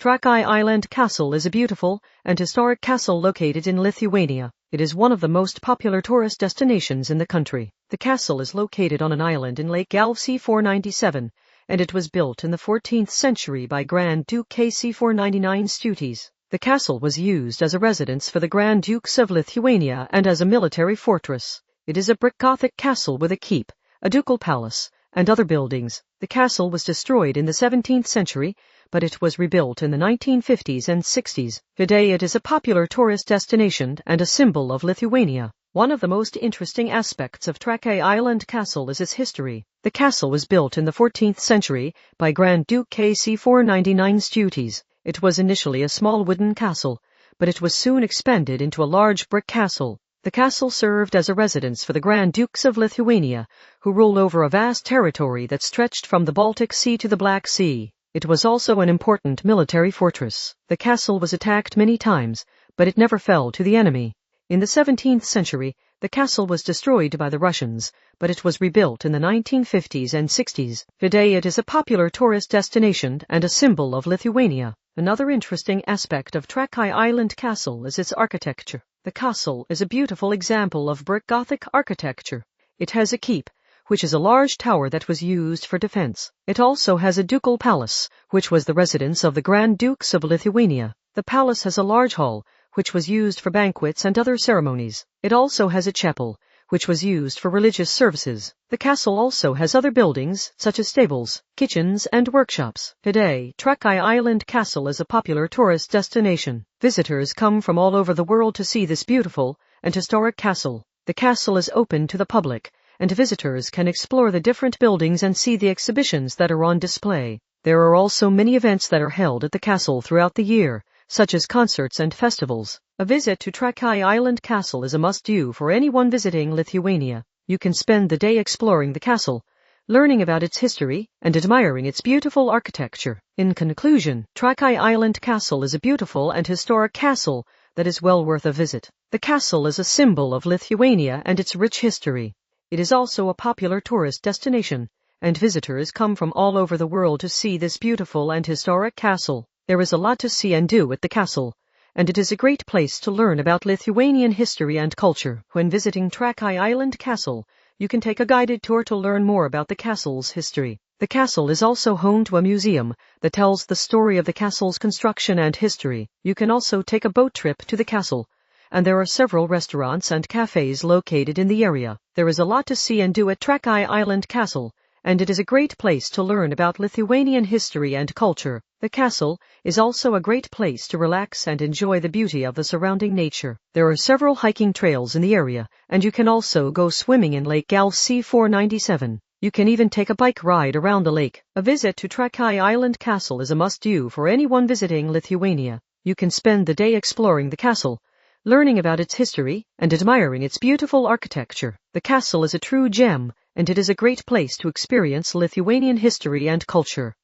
Trakai Island Castle is a beautiful and historic castle located in Lithuania. It is one of the most popular tourist destinations in the country. The castle is located on an island in Lake Galvsey 497, and it was built in the 14th century by Grand Duke KC 499 Stutis. The castle was used as a residence for the Grand Dukes of Lithuania and as a military fortress. It is a brick Gothic castle with a keep, a ducal palace, and other buildings. The castle was destroyed in the 17th century, but it was rebuilt in the 1950s and 60s. Today it is a popular tourist destination and a symbol of Lithuania. One of the most interesting aspects of Trakai Island Castle is its history. The castle was built in the 14th century by Grand Duke KC 499 Stutis. It was initially a small wooden castle, but it was soon expanded into a large brick castle. The castle served as a residence for the Grand Dukes of Lithuania, who ruled over a vast territory that stretched from the Baltic Sea to the Black Sea. It was also an important military fortress. The castle was attacked many times, but it never fell to the enemy. In the 17th century, the castle was destroyed by the Russians, but it was rebuilt in the 1950s and 60s. Today it is a popular tourist destination and a symbol of Lithuania. Another interesting aspect of Trakai Island Castle is its architecture. The castle is a beautiful example of brick Gothic architecture. It has a keep, which is a large tower that was used for defense. It also has a ducal palace, which was the residence of the Grand Dukes of Lithuania. The palace has a large hall, which was used for banquets and other ceremonies. It also has a chapel, which was used for religious services. The castle also has other buildings, such as stables, kitchens, and workshops. Today, Trakai Island Castle is a popular tourist destination. Visitors come from all over the world to see this beautiful and historic castle. The castle is open to the public, and visitors can explore the different buildings and see the exhibitions that are on display. There are also many events that are held at the castle throughout the year, such as concerts and festivals. A visit to Trakai Island Castle is a must-do for anyone visiting Lithuania. You can spend the day exploring the castle, learning about its history, and admiring its beautiful architecture. In conclusion, Trakai Island Castle is a beautiful and historic castle that is well worth a visit. The castle is a symbol of Lithuania and its rich history. It is also a popular tourist destination, and visitors come from all over the world to see this beautiful and historic castle. There is a lot to see and do at the castle, and it is a great place to learn about Lithuanian history and culture. When visiting Trakai Island Castle, you can take a guided tour to learn more about the castle's history. The castle is also home to a museum that tells the story of the castle's construction and history. You can also take a boat trip to the castle, and there are several restaurants and cafes located in the area. There is a lot to see and do at Trakai Island Castle, and it is a great place to learn about Lithuanian history and culture. The castle is also a great place to relax and enjoy the beauty of the surrounding nature. There are several hiking trails in the area, and you can also go swimming in Lake Galvsey 497. You can even take a bike ride around the lake. A visit to Trakai Island Castle is a must-do for anyone visiting Lithuania. You can spend the day exploring the castle, learning about its history, and admiring its beautiful architecture. The castle is a true gem, and it is a great place to experience Lithuanian history and culture.